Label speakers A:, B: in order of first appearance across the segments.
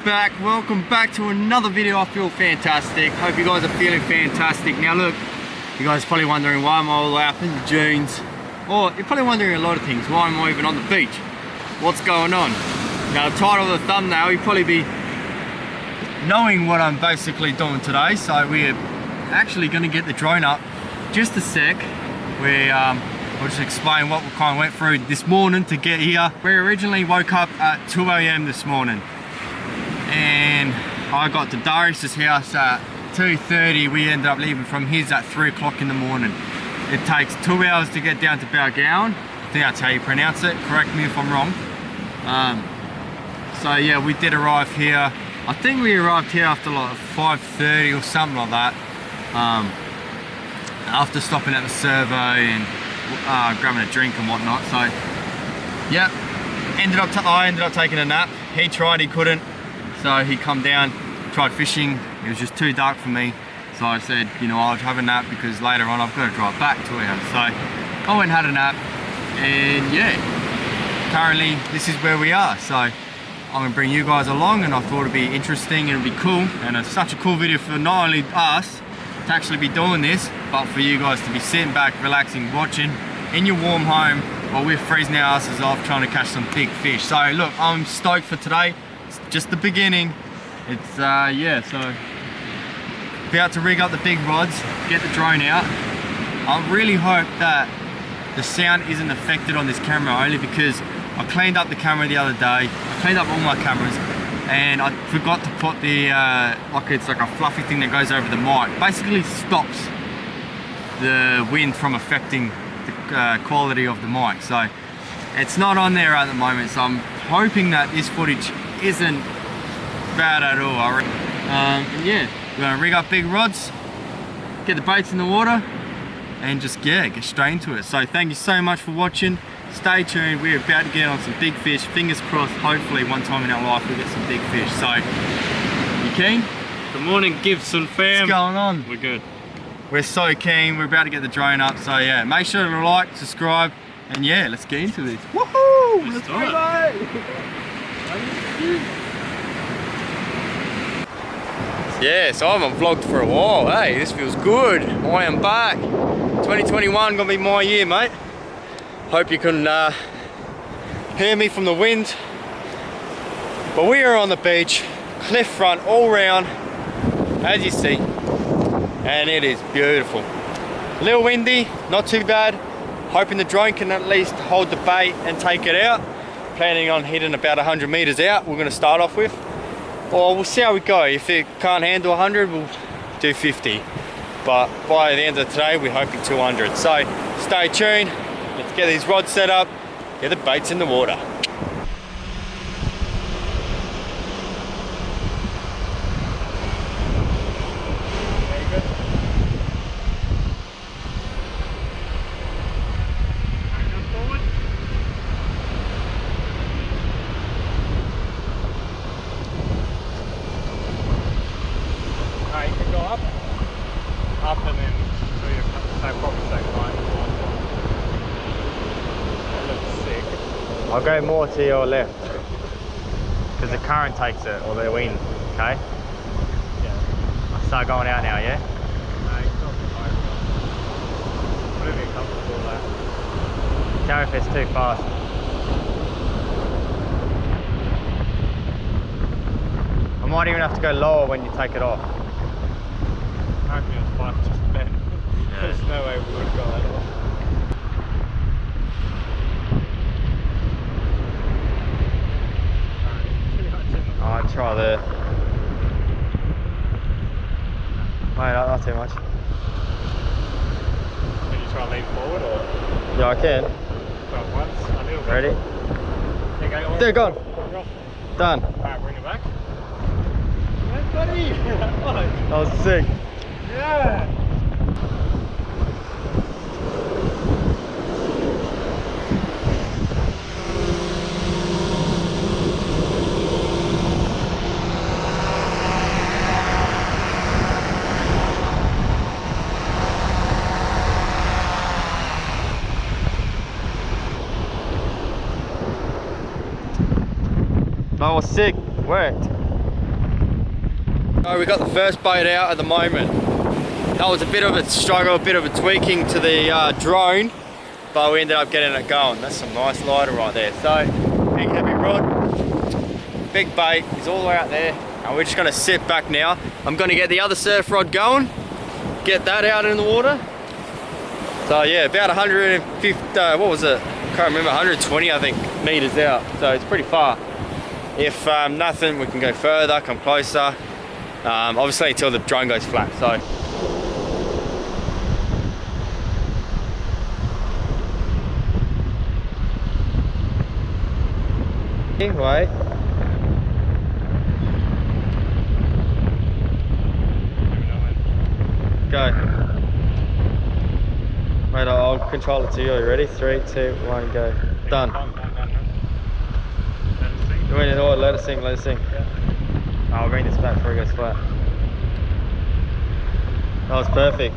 A: back. Welcome back to another video. I feel fantastic. Hope you guys are feeling fantastic. Now look, you guys are probably wondering why am I all the way up in the dunes, or you're probably wondering a lot of things. Why am I even on the beach? What's going on? Now the title of the thumbnail, you'll probably be knowing what I'm basically doing today. So we're actually going to get the drone up just a sec. I'll just explain what we kind of went through this morning to get here. We originally woke up at 2 AM this morning, and I got to Darius's house at 2:30. We ended up leaving from his at 3 o'clock in the morning. It takes 2 hours to get down to Balgowan. I think that's how you pronounce it. Correct me if I'm wrong. So yeah, we did arrive here. I think we arrived here after like 5:30 or something like that. After stopping at the servo and grabbing a drink and whatnot. So yeah, I ended up taking a nap. He tried, he couldn't, so he come down, tried fishing. It was just too dark for me, so I said, you know, I'll have a nap because later on I've got to drive back to our house. So I went and had a nap, and yeah, currently this is where we are. So I'm gonna bring you guys along, and I thought it'd be interesting and it'd be cool, and it's such a cool video for not only us to actually be doing this, but for you guys to be sitting back, relaxing, watching in your warm home while we're freezing our asses off trying to catch some big fish. So look, I'm stoked for today. It's just the beginning. It's yeah, so about to rig up the big rods, get the drone out. I really hope that the sound isn't affected on this camera, only because I cleaned up the camera the other day. I cleaned up all my cameras, and I forgot to put the it's like a fluffy thing that goes over the mic. Basically stops the wind from affecting the quality of the mic. So it's not on there at the moment, so I'm hoping that this footage isn't bad at all. And yeah, we're gonna rig up big rods, get the baits in the water, and just get straight into it. So thank you so much for watching. Stay tuned, we're about to get on some big fish. Fingers crossed, hopefully one time in our life we'll get some big fish. So, you keen?
B: Good morning, Gibson fam.
A: What's going on?
B: We're good. We're
A: so keen, we're about to get the drone up. So yeah, make sure to like, subscribe, and yeah, let's get into this. Woohoo! Let's go, mate! Yeah, so I haven't vlogged for a while. Hey, this feels good. I am back. 2021 gonna be my year, mate. Hope you can hear me from the wind. But we are on the beach, cliff front all round, as you see, and it is beautiful. A little windy, not too bad. Hoping the drone can at least hold the bait and take it out. Planning on hitting about 100 meters out, we're gonna start off with. Or we'll see how we go. If it can't handle 100, we'll do 50. But by the end of today, we're hoping 200. So stay tuned. Let's get these rods set up, get the baits in the water.
B: Alright, you can go up and then so you have proper second line.
A: I'll go more to your left because the current takes it, or the wind, okay? Yeah. I'll start going out now, yeah?
B: No, you can whatever you're comfortable with.
A: Tell me if it's too fast. I might even have to go lower when you take it off.
B: I reckon it was fine, just bent. Yeah. There's no way we would have got that off.
A: I'll try there. Wait, not too much.
B: Can you try and lean forward or?
A: Yeah, I can.
B: Well, once, a little bit.
A: Ready?
B: Okay,
A: there, gone. Done.
B: Alright, bring it back. Yeah, buddy!
A: That was sick.
B: Yeah!
A: That was sick. Worked. So we got the first bait out at the moment. That was a bit of a struggle, a bit of a tweaking to the drone, but we ended up getting it going. That's some nice lighter right there. So, big heavy rod, big bait, he's all the way out there, and we're just gonna sit back now. I'm gonna get the other surf rod going, get that out in the water. So yeah, about 150, what was it? I can't remember, 120 I think, meters out. So it's pretty far. If nothing, we can go further, come closer. Obviously until the drone goes flat, so. Wait. Go. Wait, I'll control it to you. Are you ready? 3, 2, 1, go. Done. Let it sink, let it sink. Yeah. I'll bring this back before it goes flat. That was perfect.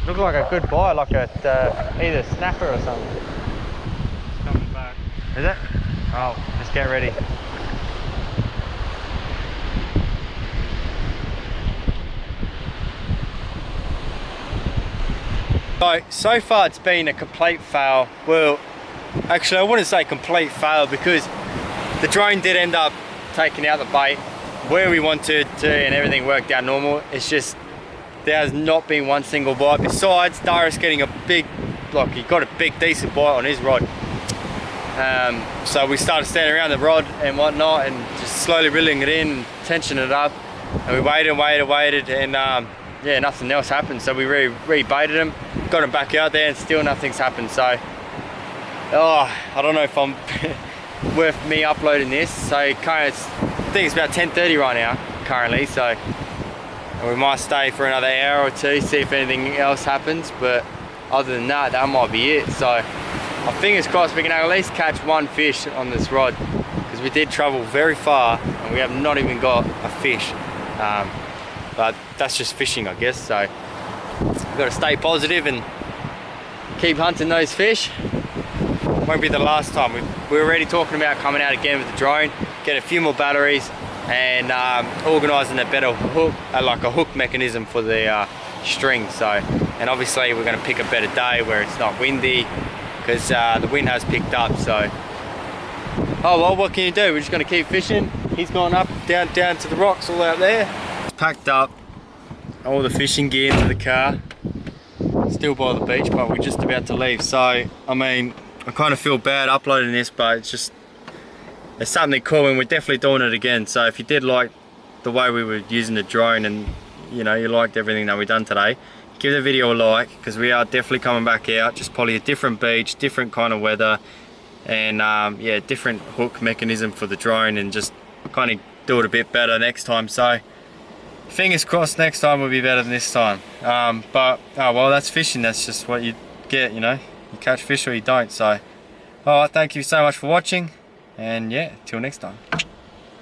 A: Looked like a good bite, like a either snapper or something.
B: It's coming back.
A: Is it? Oh, just get ready. So far it's been a complete fail. Well, actually I wouldn't say complete fail because the drone did end up taking out the bait where we wanted to and everything worked out normal. It's just there has not been one single bite. Besides Darius getting a big, like he got a big decent bite on his rod. So we started standing around the rod and whatnot and just slowly reeling it in and tensioning it up. And we waited and yeah, nothing else happened. So we re-baited him, got him back out there and still nothing's happened. So, I don't know if I'm worth me uploading this. So I think it's about 10:30 right now currently. So we might stay for another hour or two, see if anything else happens, but other than that, that might be it. So, fingers crossed we can at least catch one fish on this rod, because we did travel very far and we have not even got a fish. But that's just fishing, I guess. So, we've got to stay positive and keep hunting those fish. Won't be the last time. We're already talking about coming out again with the drone, get a few more batteries, and organising a better hook, like a hook mechanism for the string. So, and obviously we're going to pick a better day where it's not windy, because the wind has picked up. So, oh well, what can you do? We're just going to keep fishing. He's gone up, down to the rocks all out there. Packed up all the fishing gear into the car. Still by the beach, but we're just about to leave. So, I mean, I kind of feel bad uploading this, but it's just, it's something cool and we're definitely doing it again. So if you did like the way we were using the drone and you know you liked everything that we've done today, give the video a like, because we are definitely coming back out, just probably a different beach, different kind of weather, and yeah, different hook mechanism for the drone, and just kind of do it a bit better next time. So fingers crossed next time will be better than this time. But oh well, that's fishing. That's just what you get, you know, you catch fish or you don't. So thank you so much for watching. And yeah, till next time.